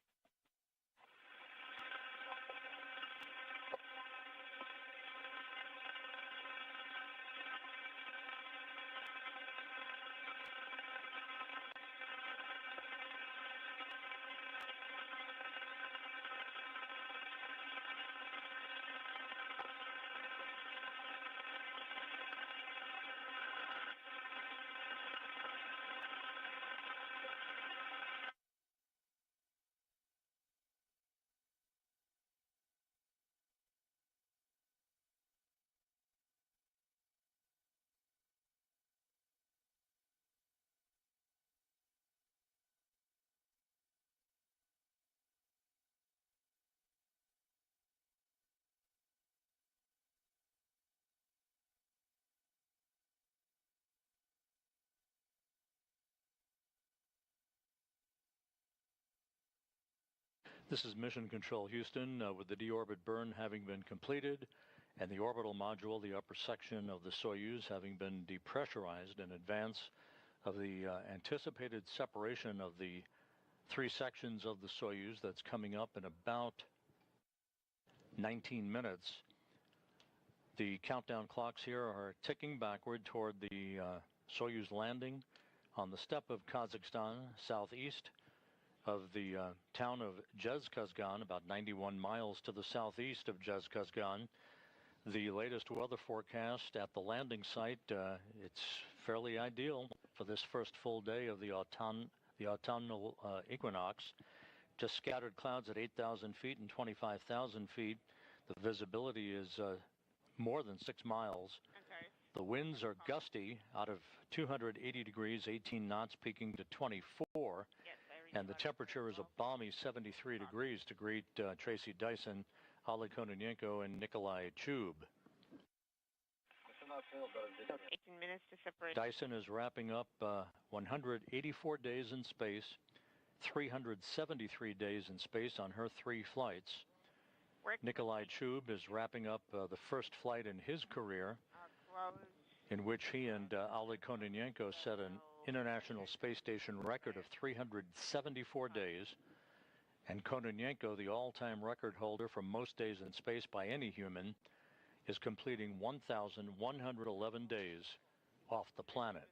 This is Mission Control Houston, with the deorbit burn having been completed and the orbital module, the upper section of the Soyuz, having been depressurized in advance of the anticipated separation of the three sections of the Soyuz that's coming up in about 19 minutes. The countdown clocks here are ticking backward toward the Soyuz landing on the steppe of Kazakhstan, southeast of the town of Jezkazgan, about 91 miles to the southeast of Jezkazgan. The latest weather forecast at the landing site, it's fairly ideal for this first full day of the autumnal equinox. Just scattered clouds at 8,000 feet and 25,000 feet. The visibility is more than 6 miles. The winds are gusty out of 280 degrees, 18 knots, peaking to 24. And the temperature is a balmy 73 degrees to greet Tracy Dyson, Oleg Kononenko, and Nikolai Chub. 18 minutes to separate. Dyson is wrapping up 184 days in space, 373 days in space on her 3 flights. Nikolai Chub is wrapping up the first flight in his career, in which he and Oleg Kononenko set an International Space Station record of 374 days, and Kononenko, the all-time record holder for most days in space by any human, is completing 1,111 days off the planet.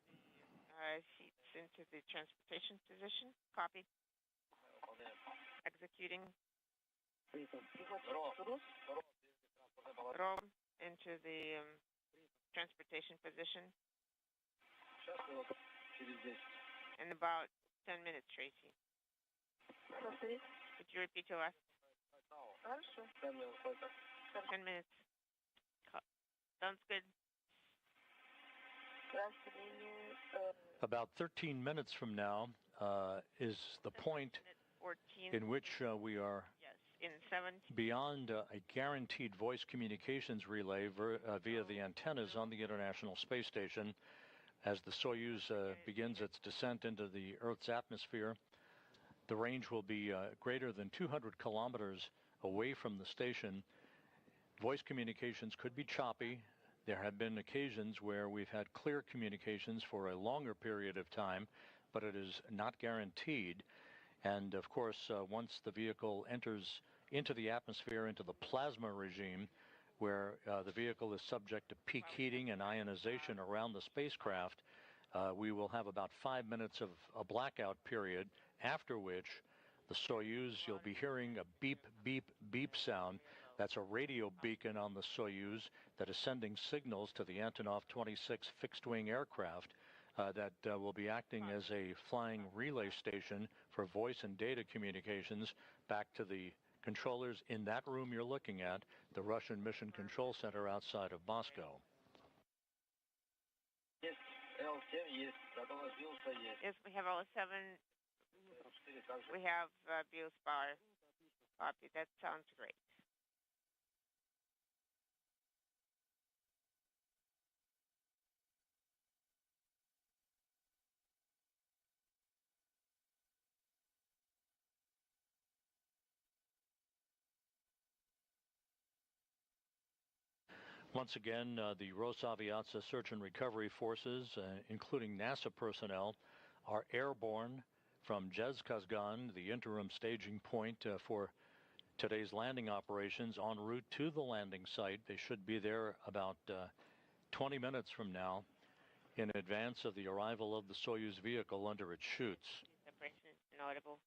Seats into the transportation position. Copy. Executing. Roll into the transportation position. In about 10 minutes, Tracy. Could you repeat your last? 10 minutes. Sounds good. About 13 minutes from now is the point in which we are beyond a guaranteed voice communications relay via the antennas on the International Space Station. As the Soyuz begins its descent into the Earth's atmosphere, the range will be greater than 200 kilometers away from the station. Voice communications could be choppy. There have been occasions where we've had clear communications for a longer period of time, but it is not guaranteed. And of course, once the vehicle enters into the atmosphere, into the plasma regime, where the vehicle is subject to peak heating and ionization around the spacecraft, we will have about 5 minutes of a blackout period, after which the Soyuz, you'll be hearing a beep, beep, beep sound. That's a radio beacon on the Soyuz that is sending signals to the Antonov 26 fixed-wing aircraft that will be acting as a flying relay station for voice and data communications back to the controllers in that room you're looking at, the Russian Mission Control Center outside of Moscow. Yes, we have all 7. We have Bios bar. Copy. That sounds great. Once again, the Rosaviatsa search and recovery forces, including NASA personnel, are airborne from Zhezkazgan, the interim staging point for today's landing operations, en route to the landing site. They should be there about 20 minutes from now, in advance of the arrival of the Soyuz vehicle under its chutes. Separation is inaudible.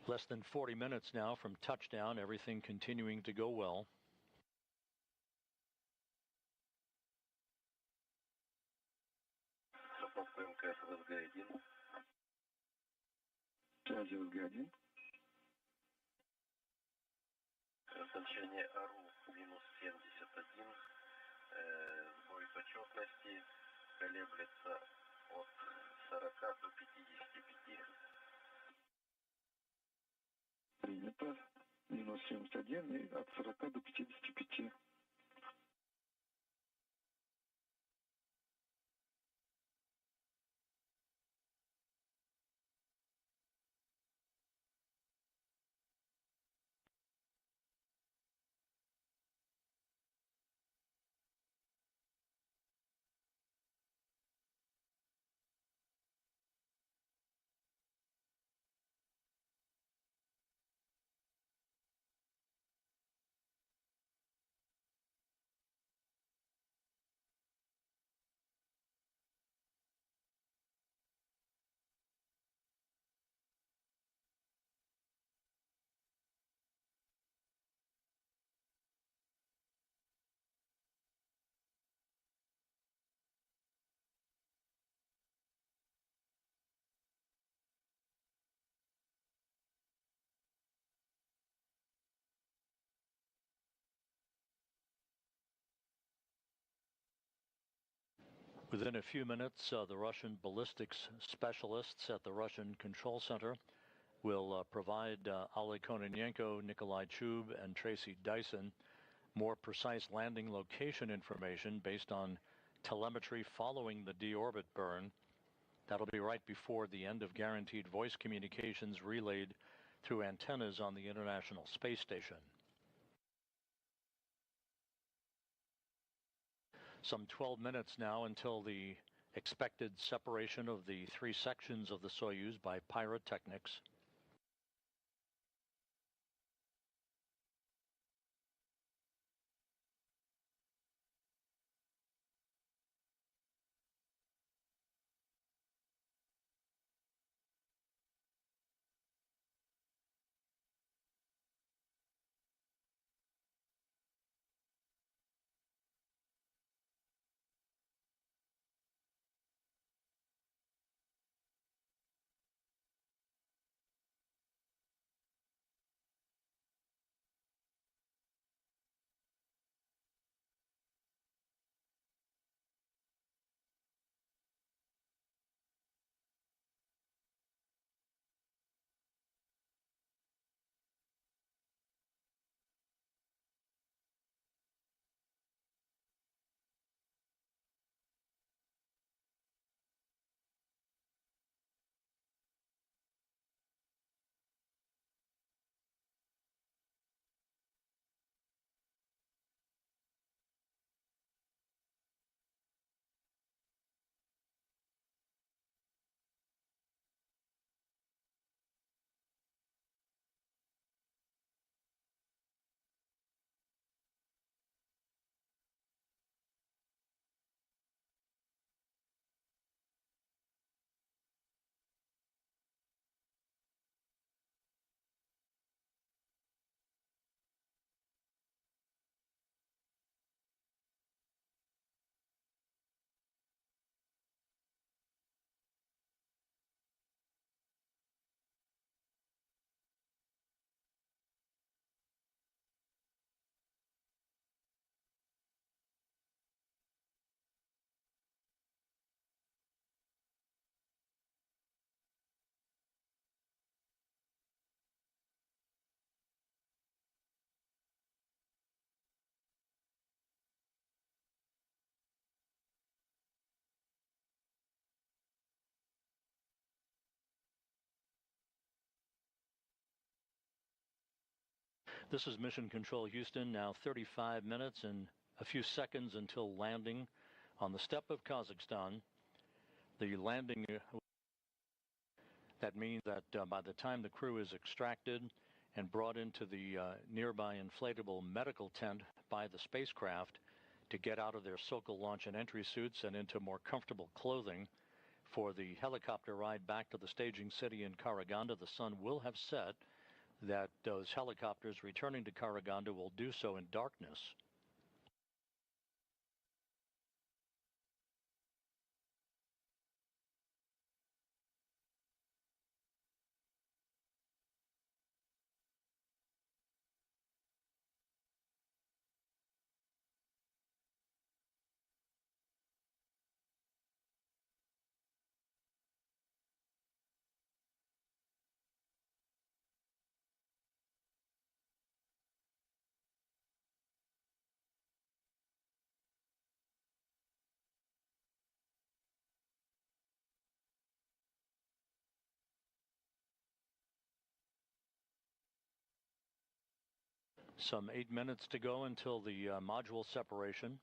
Less than 40 minutes now from touchdown, everything continuing to go well. Значение АРУ -71, сбой почетности колеблется от 40 до 55. Принято. -71 и от 40 до 55. Within a few minutes, the Russian ballistics specialists at the Russian Control Center will provide Oleg Kononenko, Nikolai Chub, and Tracy Dyson more precise landing location information based on telemetry following the deorbit burn. That'll be right before the end of guaranteed voice communications relayed through antennas on the International Space Station. Some 12 minutes now until the expected separation of the 3 sections of the Soyuz by pyrotechnics. This is Mission Control Houston, now 35 minutes and a few seconds until landing on the steppe of Kazakhstan. The landing, that means that by the time the crew is extracted and brought into the nearby inflatable medical tent by the spacecraft to get out of their Sokol launch and entry suits and into more comfortable clothing for the helicopter ride back to the staging city in Karaganda, the sun will have set. That those helicopters returning to Karaganda will do so in darkness. Some 8 minutes to go until the module separation.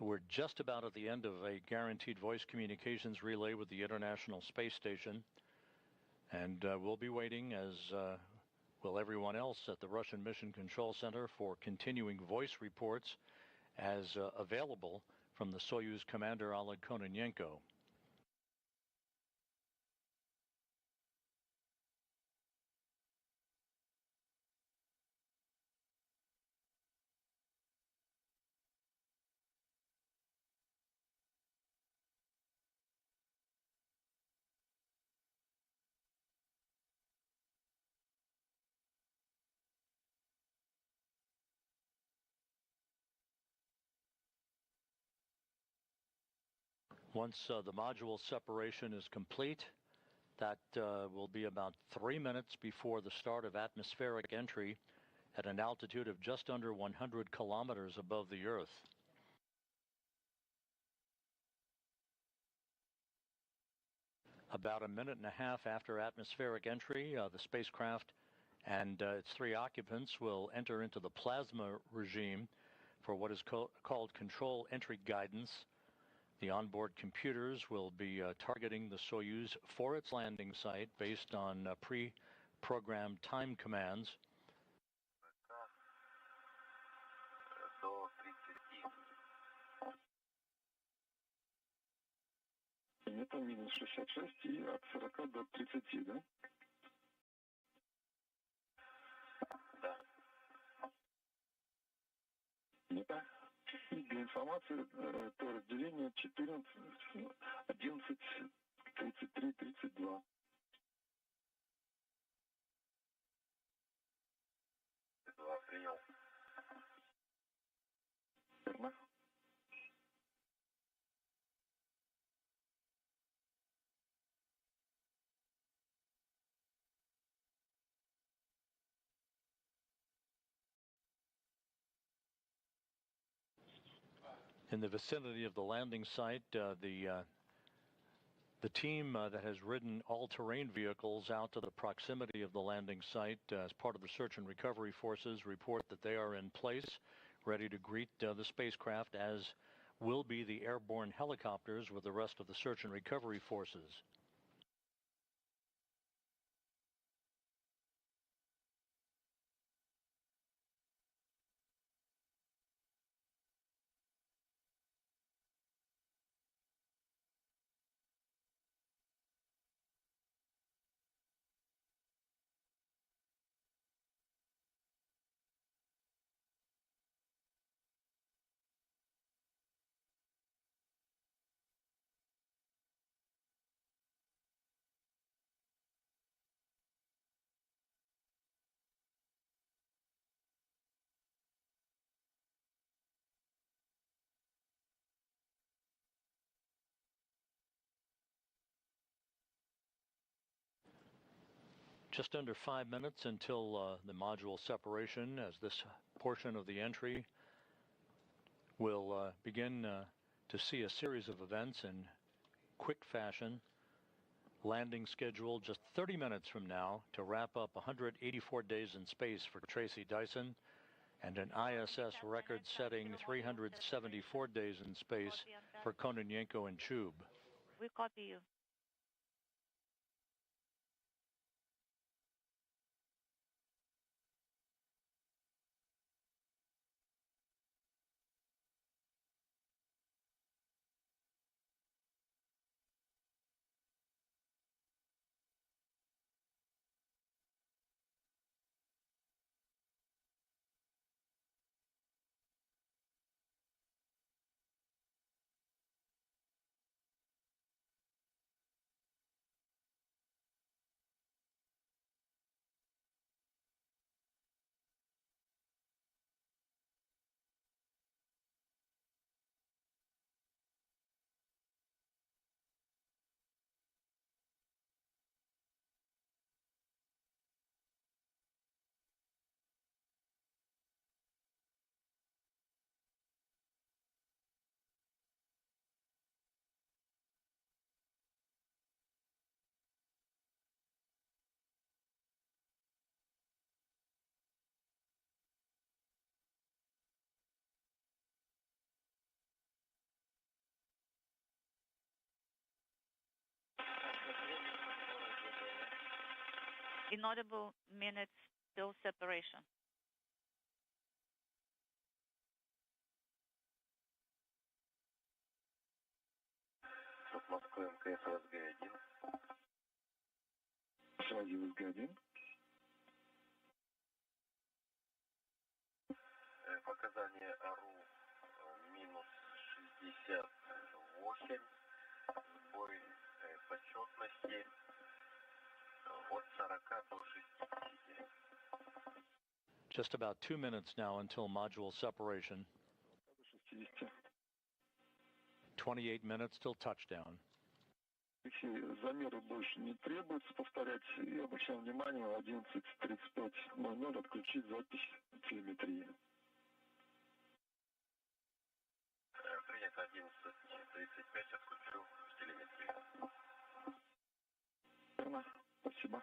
We're just about at the end of a guaranteed voice communications relay with the International Space Station. And we'll be waiting, as will everyone else at the Russian Mission Control Center, for continuing voice reports as available from the Soyuz commander Oleg Kononenko. Once the module separation is complete, that will be about 3 minutes before the start of atmospheric entry at an altitude of just under 100 kilometers above the Earth. About a minute and a half after atmospheric entry, the spacecraft and its 3 occupants will enter into the plasma regime for what is called control entry guidance. The onboard computers will be targeting the Soyuz for its landing site based on pre-programmed time commands. Это минус 66 и от 40 до 30, да? Да. Это для информации то разделение 14, 11, 33, 32. Принял. Верно? In the vicinity of the landing site, the team that has ridden all-terrain vehicles out to the proximity of the landing site as part of the search and recovery forces report that they are in place, ready to greet the spacecraft, as will be the airborne helicopters with the rest of the search and recovery forces. Just under 5 minutes until the module separation, as this portion of the entry will begin to see a series of events in quick fashion. Landing scheduled just 30 minutes from now to wrap up 184 days in space for Tracy Dyson and an ISS record-setting 374 days in space for Kononenko and Chub. We copy you. Inaudible minutes till separation. От Москвы МКС ЛСГ-1. Союз ЛСГ-1. Показания АРУ минус 68. Сбой почетности от 40 до 60. Just about 2 minutes now until module separation. 60. 28 minutes till touchdown. Замеры больше не требуется повторять. И обращаем внимание, 11:35:00 отключить запись телеметрии. Принято 11:35, отключил телеметрию. Верно. Спасибо.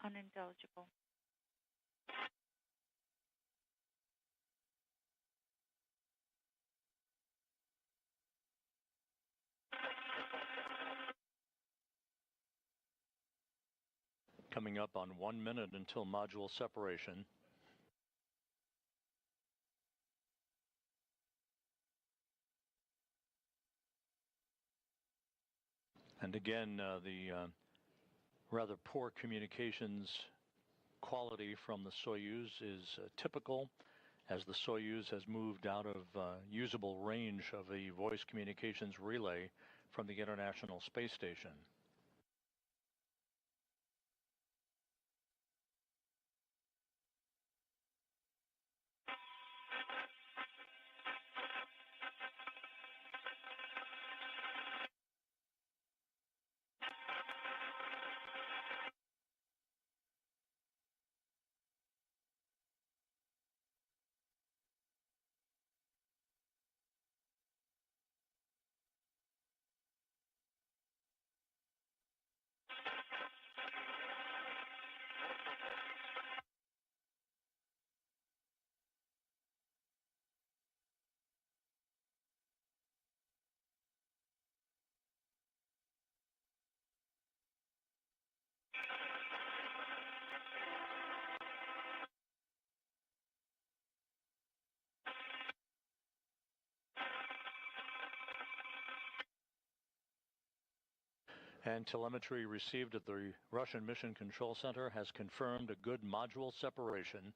Unintelligible. Coming up on 1 minute until module separation. And again, the rather poor communications quality from the Soyuz is typical, as the Soyuz has moved out of usable range of the voice communications relay from the International Space Station. And telemetry received at the Russian Mission Control Center has confirmed a good module separation.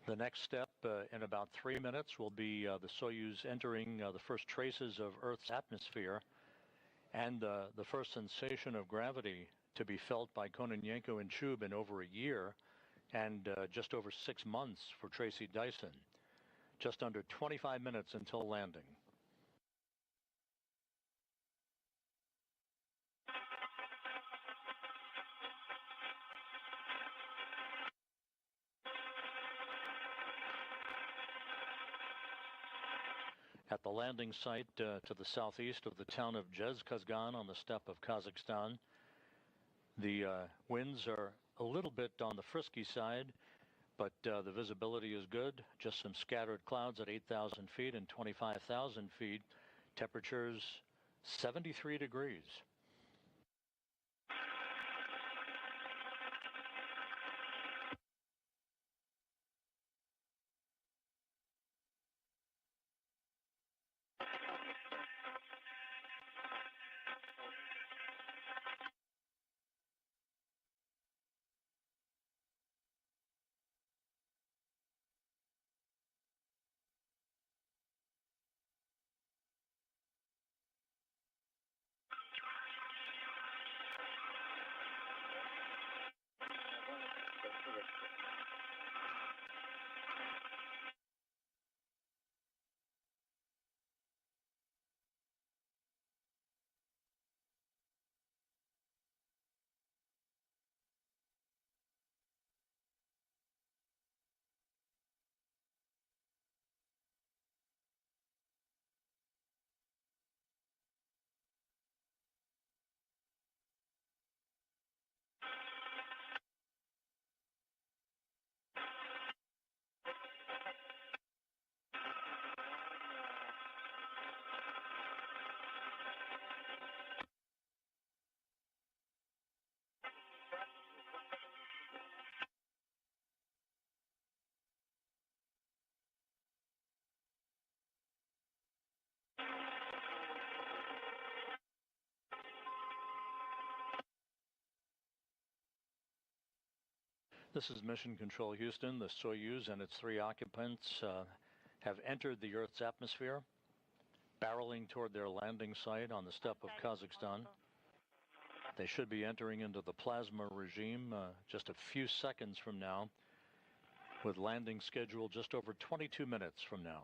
The next step in about 3 minutes will be the Soyuz entering the first traces of Earth's atmosphere and the first sensation of gravity to be felt by Kononenko and Chub in over a year and just over 6 months for Tracy Dyson. Just under 25 minutes until landing. At the landing site to the southeast of the town of Jezkazgan on the steppe of Kazakhstan, the winds are a little bit on the frisky side, but the visibility is good. Just some scattered clouds at 8,000 feet and 25,000 feet. Temperatures 73 degrees. This is Mission Control Houston. The Soyuz and its 3 occupants have entered the Earth's atmosphere, barreling toward their landing site on the steppe of Kazakhstan. They should be entering into the plasma regime just a few seconds from now, with landing scheduled just over 22 minutes from now.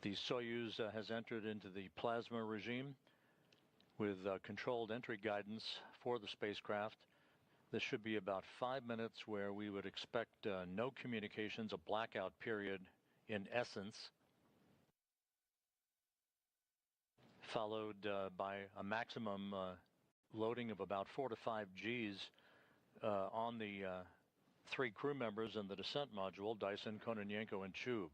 The Soyuz has entered into the plasma regime with controlled entry guidance for the spacecraft. This should be about 5 minutes where we would expect no communications, a blackout period in essence, followed by a maximum loading of about 4 to 5 Gs on the 3 crew members and the descent module, Dyson, Kononenko, and Chub.